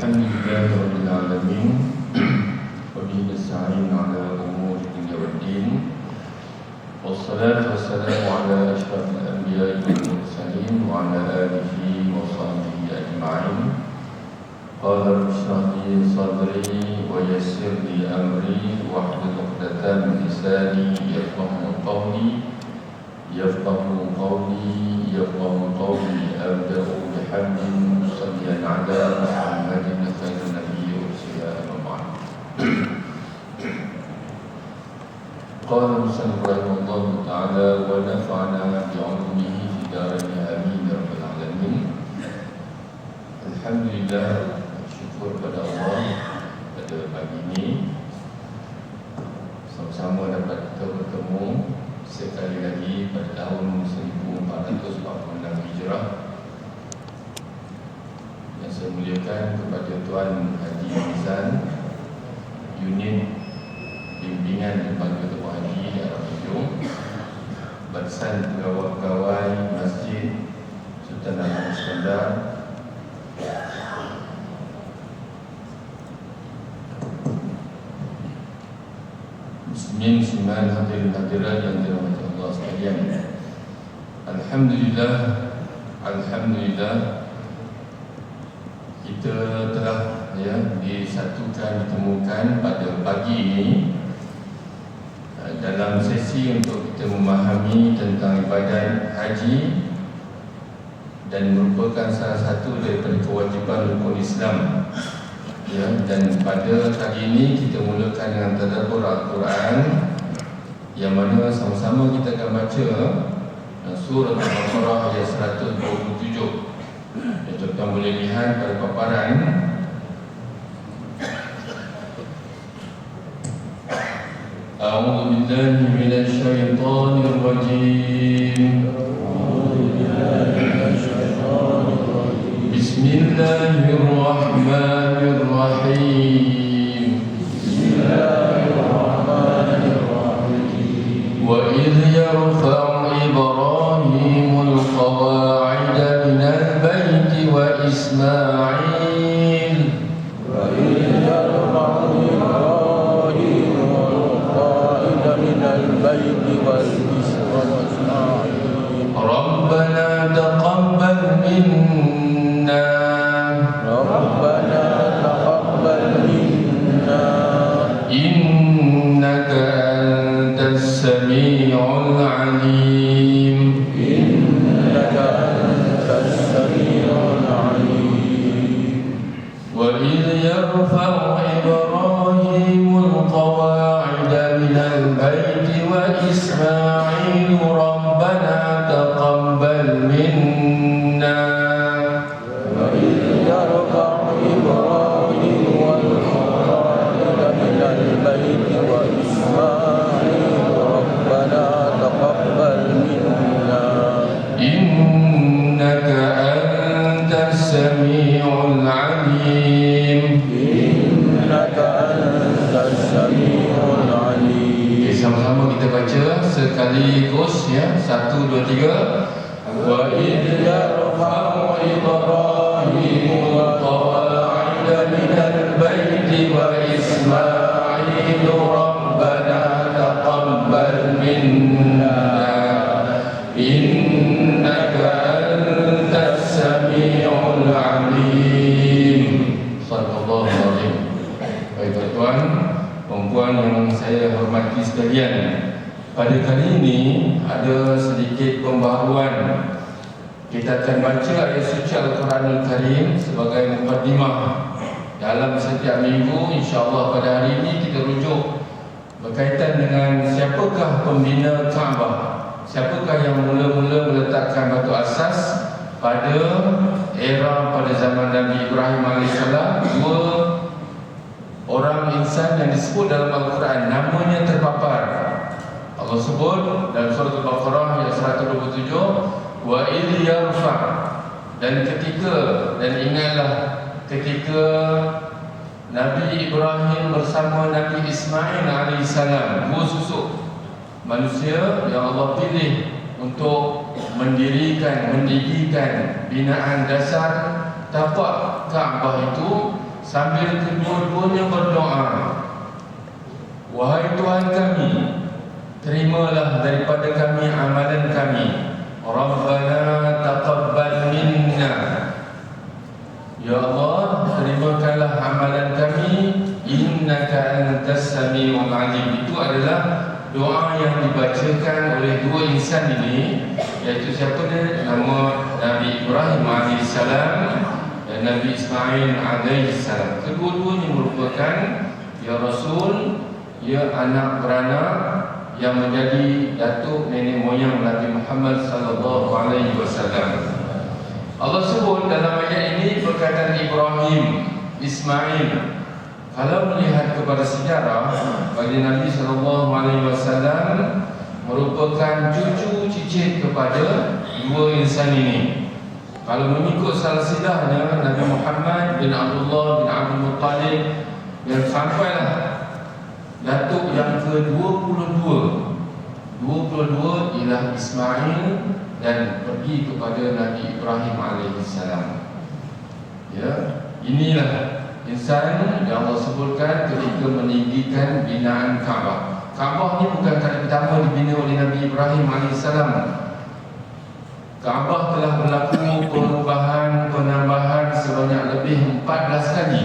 Alhamdulillahirabbil alamin. Wa bihi nasta'in 'ala umuri dunya waddin. Wassalatu wassalamu 'ala asyrafil anbiya'i wal mursalin wa 'ala alihi wa sahbihi ajma'in. Qala rabbi shrah li sadri wa yassir li amri wahlul 'uqdatam min lisani yafqahu qawli. Yafqahu qawli abda'u bihamdin salliyan ala Muhammadin khairin nabiyyi ursila amma ba'd. Qala musannif rahimahullah ta'ala wa nafa'ana bi'ulumihi fi darin amin ya rabbal alamin. Alhamdulillah, syukur pada Allah pada pagi ini sama-sama dapat kita bertemu sekali lagi pada tahun 1446 Hijrah. Yang saya muliakan kepada Tuan Haji Mizan, Unit Bimbingan Lembaga Ketua Haji Arab Hujung, Barisan Pegawai-Pegawai Masjid Sultan Ahmad Iskandar, Muslimin, Muslimat, hadirin hadirat yang dirahmati Allah sekalian. Alhamdulillah kita telah ditemukan pada pagi ini dalam sesi untuk kita memahami tentang ibadat haji dan merupakan salah satu daripada kewajiban rukun Islam. Dan pada kali ini kita mulakan dengan tadabbur Al-Quran, yang mana sama-sama kita akan baca surah Al-Baqarah ayat 127. Yang tuan boleh lihat pada paparan. A'udzu billahi minasy syaithanir rajim. Bismillahirrahmanirrahim. Wa idh yarfa'u Ibrahimul qawa'ida minal baiti wa Ismail. Rabbana taqabbal minna innaka antas sami'ul alim. Wa idh yarfa'u Ibrahimul qawa'ida minal baiti wa Ismail. Rabbana taqabbal minna. Innaka antas sami'ul alim. Okay, sama-sama kita baca sekaligus ya. 1, 2, 3. Wa idh yarfa'u Ibrahimul qawa'ida minal baiti wa Ismail. Rabbana taqabbal minna innaka antas sami'ul alim. Sallallahu alaihi. Baik tuan-tuan, perempuan yang saya hormati sekalian, pada kali ini ada sedikit pembaharuan. Kita akan baca ayat suci Al-Quranul Karim sebagai mukadimah. Dalam setiap minggu, insya-Allah pada hari ini kita rujuk berkaitan dengan siapakah pembina Kaabah, siapakah yang mula-mula meletakkan batu asas pada pada zaman Nabi Ibrahim AS. Dua orang insan yang disebut dalam Al-Quran, namanya terpapar. Allah sebut dalam surah Al-Baqarah ayat 127, wa idh yarfa', dan ingatlah ketika Nabi Ibrahim bersama Nabi Ismail AS, dua susuk manusia yang Allah pilih untuk mendirikan binaan dasar tapak Kaabah itu sambil kedua-duanya berdoa, wahai Tuhan kami, terimalah daripada kami amalan kami. Rabbana taqabbal minna, ya Allah, terimakanlah amalan kami, innaka antas samiul alim. Itu adalah doa yang dibacakan oleh dua insan ini, iaitu siapa dia? Nama Nabi Ibrahim AS dan Nabi Ismail AS. Kedua-duanya merupakan ya Rasul, ya anak beranak yang menjadi datuk nenek moyang Nabi Muhammad sallallahu alaihi wasallam. Allah sebut dalam ayat ini perkataan Ibrahim, Ismail. Kalau melihat kepada sejarah, bagi Nabi sallallahu alaihi wasallam merupakan cucu cicit kepada dua insan ini. Kalau mengikut silsilahnya, Nabi Muhammad bin Abdullah bin Abdul Muttalib yang sampailah datuk yang ke-22. 22 ialah Ismail dan pergi kepada Nabi Ibrahim alaihissalam. Ya, inilah insan yang Allah sebutkan ketika meninggikan binaan Kaabah. Kaabah ni bukan kali pertama dibina oleh Nabi Ibrahim alaihissalam. Kaabah telah berlaku perubahan, penambahan sebanyak lebih 14 kali.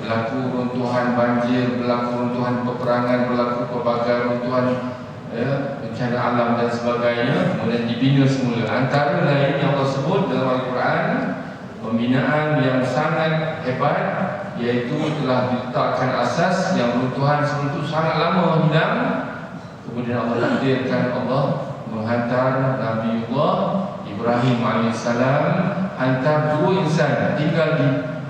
Berlaku runtuhan banjir, berlaku runtuhan peperangan, berlaku pelbagai runtuhan bencana alam dan sebagainya, kemudian dibina semula. Antara lain yang Allah sebut dalam Al-Quran, pembinaan yang sangat hebat, iaitu telah diletakkan asas yang runtuhan sebelum itu sangat lama hilang. Kemudian Allah takdirkan Allah menghantar Nabiullah Ibrahim AS, hantar dua insan tinggal di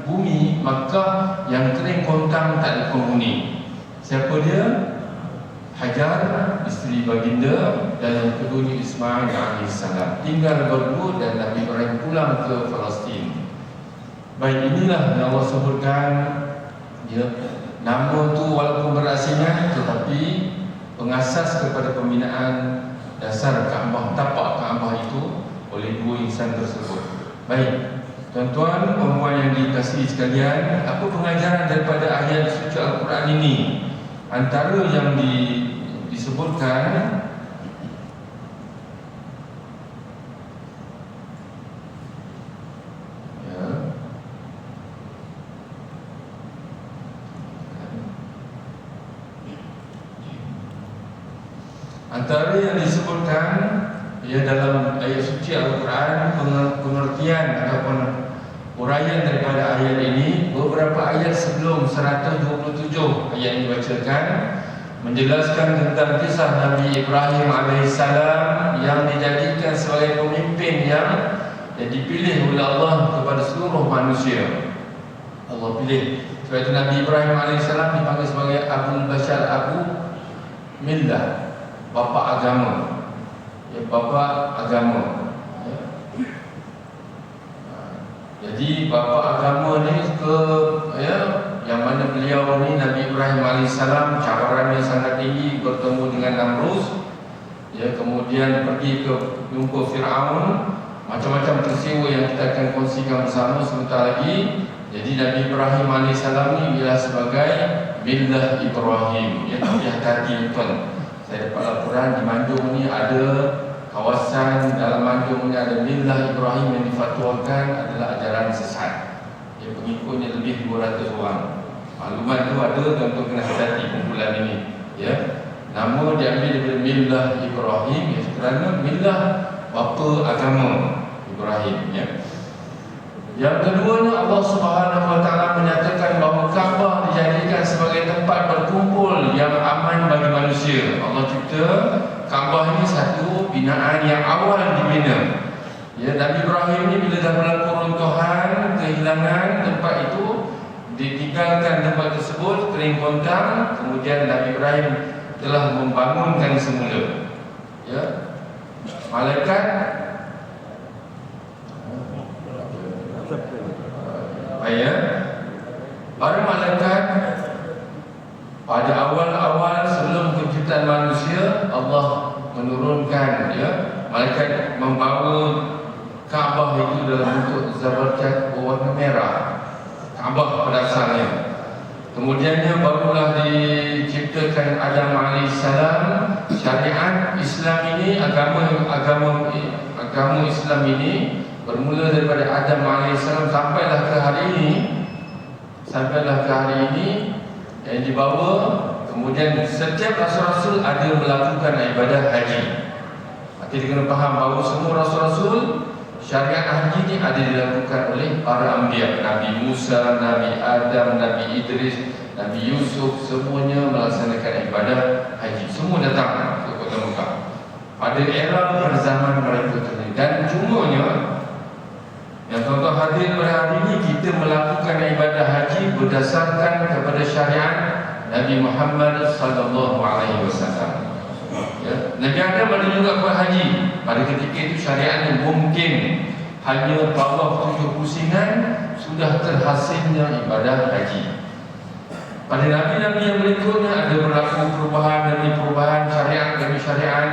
bumi Makkah yang kering kontang, tak ada penghuni. Siapa dia? Hajar, isteri baginda, dan yang kedua ni Ismail AS. Tinggal berdua dan Nabi Ibrahim pulang ke Palestin. Baik, inilah yang Allah sebutkan, ya, nama tu walaupun berasingan, tetapi pengasas kepada pembinaan dasar Kaabah, tapak Kaabah itu oleh dua insan tersebut. Baik, tuan-tuan, perempuan yang dikasihi sekalian, apa pengajaran daripada ayat suci Al-Quran ini? Antara yang disebutkan, ya, antara yang disebutkan ya dalam ayat suci Al-Quran, pengertian ataupun uraian daripada ayat ini, beberapa ayat sebelum 127 ayat yang dibacakan menjelaskan tentang kisah Nabi Ibrahim AS yang dijadikan sebagai pemimpin yang dipilih oleh Allah kepada seluruh manusia. Allah pilih. Sebab itu Nabi Ibrahim AS dipanggil sebagai Abul Bashar, Abu Millah, bapa agama. Ya, bapa agama. Jadi bapa agama ni yang mana beliau ni Nabi Ibrahim AS cabarannya sangat tinggi, bertemu dengan Namrus, ya, kemudian pergi ke jumpa Fir'aun, macam-macam peristiwa yang kita akan kongsikan bersama sebentar lagi. Jadi Nabi Ibrahim AS ni ialah sebagai Millah Ibrahim, ya. Tapi hati-hati tuan, saya dapat laporan di Manjung ni ada kawasan dalam Manjung ni ada Millah Ibrahim yang difatwakan adalah ajaran sesat. Ya, pengikutnya lebih 200 orang. Maklumat tu ada, tuan-tuan kena hati-hati kumpulan ini. Ya, nama diambil daripada Millah Ibrahim, ya, kerana Millah bapa agama Ibrahim. Ya. Yang keduanya, Allah Subhanahu Wa Taala menyatakan bahawa Kaabah dijadikan sebagai tempat berkumpul yang aman bagi manusia. Allah cipta Kaabah ini satu binaan yang awal dibina. Ya, Nabi Ibrahim ini bila dah berlaku runtuhan, kehilangan tempat itu, ditinggalkan tempat tersebut kering kontang, kemudian Nabi Ibrahim telah membangunkan semula. Ya, malaikat para malaikat pada awal-awal sebelum penciptaan manusia, Allah menurunkan, ya, malaikat membawa Kaabah itu dalam bentuk zabarjad berwarna merah. Kaabah pada asal Kemudiannya barulah diciptakan Adam alaihissalam. Syariat Islam ini, agama Islam ini bermula daripada Adam alaihissalam sampailah ke hari ini yang dibawa. Kemudian setiap rasul-rasul ada melakukan ibadah haji. Kita kena faham bahawa semua rasul-rasul syariat haji ini ada dilakukan oleh para anbiya. Nabi Musa, Nabi Adam, Nabi Idris, Nabi Yusuf, semuanya melaksanakan ibadah haji. Semua datang ke Kota Mekah pada era pada zaman mereka tadi. Dan cumanya yang tuan-tuan hadir pada hari ini, kita melakukan ibadah haji berdasarkan kepada syariat Nabi Muhammad sallallahu alaihi wasallam. Ya, Nabi Adam ada juga buat haji. Pada ketika itu syariatnya mungkin hanya tawaf 7 pusingan sudah terhasilnya ibadah haji. Pada Nabi-Nabi yang berikutnya ada berlaku perubahan demi perubahan, syariat demi syariat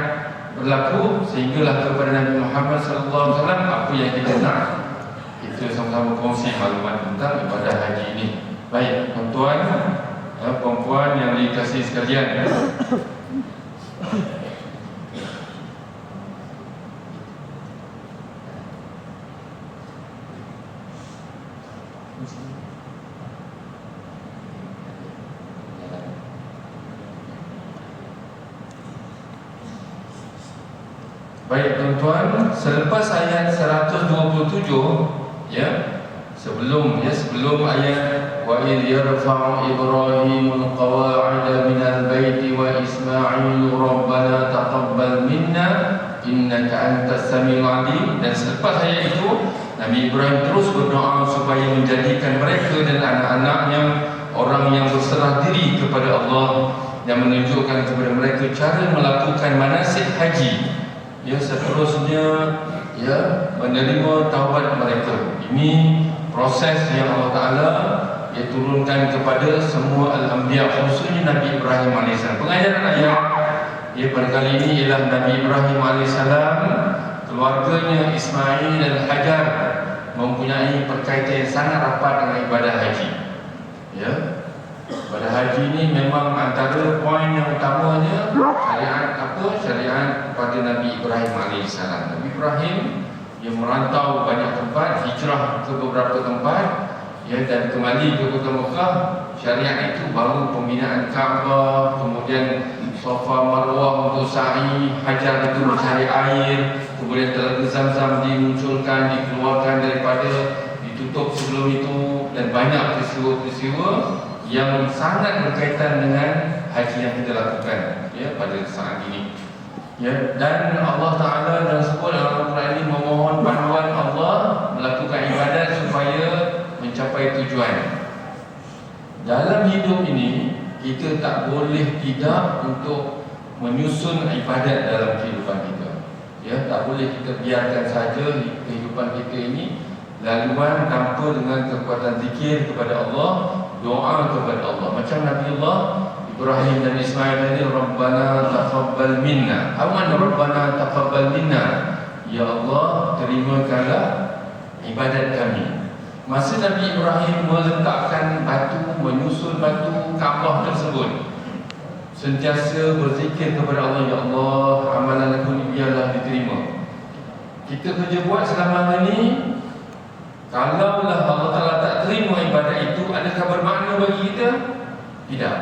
berlaku, sehinggalah kepada Nabi Muhammad sallallahu alaihi wasallam apa yang kita nak. Kita sama-sama kongsi maklumat tentang ibadah haji ini. Baik, tuan-tuan, puan-puan yang dikasihi sekalian, baik tuan-tuan, selepas ayat 127, sebelum ayat wa idh yarfa'u Ibrahimul qawa'ida minal baiti wa Ismailu rabbana taqabbal minna innaka antas samiul alim. Dan selepas ayat itu Nabi Ibrahim terus berdoa supaya menjadikan mereka dan anak-anaknya orang yang berserah diri kepada Allah, yang menunjukkan kepada mereka cara melakukan manasik haji. Seterusnya menerima taubat mereka. Ini proses yang Allah Ta'ala turunkan kepada semua Al-Anbiya, khususnya Nabi Ibrahim AS. Pengajaran ayat pada kali ini ialah Nabi Ibrahim AS, keluarganya Ismail dan Hajar mempunyai perkaitan yang sangat rapat dengan ibadah haji. Pada haji ini memang antara poin yang utamanya syariat pada Nabi Ibrahim AS. Nabi Ibrahim yang merantau banyak tempat, hijrah ke beberapa tempat, dan kembali ke Kota Mekah. Syariat itu baru pembinaan Kaabah, kemudian Safa Marwah untuk sa'i, Hajar itu mencari air, kemudian Telaga Zamzam dimunculkan, dikeluarkan daripada, ditutup sebelum itu, dan banyak peristiwa-peristiwa yang sangat berkaitan dengan haji yang kita lakukan pada saat ini. Dan Allah Ta'ala dalam sebuah Al-Quran ini memohon panduan Allah melakukan ibadat supaya mencapai tujuan. Dalam hidup ini kita tak boleh tidak untuk menyusun ibadat dalam kehidupan kita. Tak boleh kita biarkan saja kehidupan kita ini laluan tanpa dengan kekuatan zikir kepada Allah, doa kepada Allah. Macam Nabi Allah Ibrahim dan Ismail tadi, Rabbana taqabbal minna. Aman Rabbana taqabbal minna. Ya Allah, terimakanlah ibadat kami. Masa Nabi Ibrahim meletakkan batu, menyusun batu Kaabah tersebut, sentiasa berzikir kepada Allah, ya Allah, amalan aku ni biarlah diterima. Kita kerja buat selama ini, kalaulah Allah Ta'ala tak terima ibadat itu, adakah bermakna bagi kita? Tidak.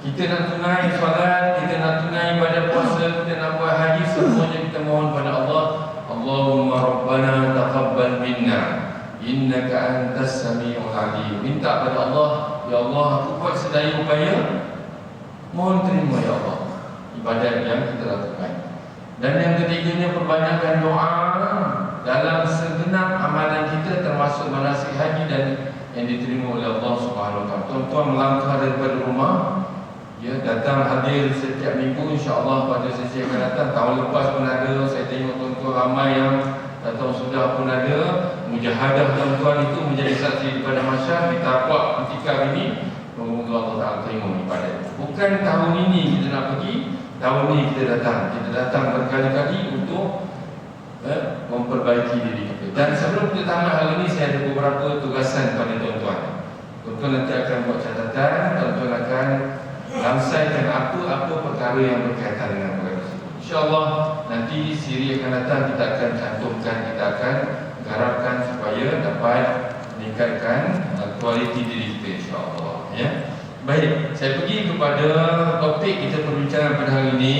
Kita nak tunai solat, kita nak tunai ibadat puasa, kita nak buat haji, semuanya kita mohon pada Allah, Allahumma Rabbana taqabbal minna innaka antas samiul alim. Minta pada Allah, ya Allah, aku buat sedaya upaya, mohon terima ya Allah ibadat yang kita lakukan. Dan yang ketiganya, perbanyakkan doa dalam segenap amalan kita, termasuk manasik haji dan yang diterima oleh Allah Subhanahu Wa Taala. Tuan-tuan melangkah daripada rumah, datang hadir setiap minggu, insya-Allah pada sesi akan datang. Tahun lepas pun ada, saya tengok tuan-tuan ramai yang datang sudah pun ada. Mujahadah tuan-tuan itu menjadi saksi daripada masyarakat. Kita buat ketika ini, semoga Allah Ta'ala terima ibadat. Bukan tahun ini kita nak pergi, tahun ini kita datang. Kita datang berkali-kali untuk memperbaiki diri kita. Dan sebelum kita tamat hal ini, saya ada beberapa tugasan pada tuan-tuan. Tuan-tuan nanti akan buat catatan, tuan-tuan akan langsaikan apa perkara yang berkaitan dengan perkara tersebut. InsyaAllah nanti siri akan datang kita akan cantumkan, kita akan garapkan supaya dapat meningkatkan kualiti diri kita insyaAllah. Ya. Baik, saya pergi kepada topik kita perbincangan pada hari ini.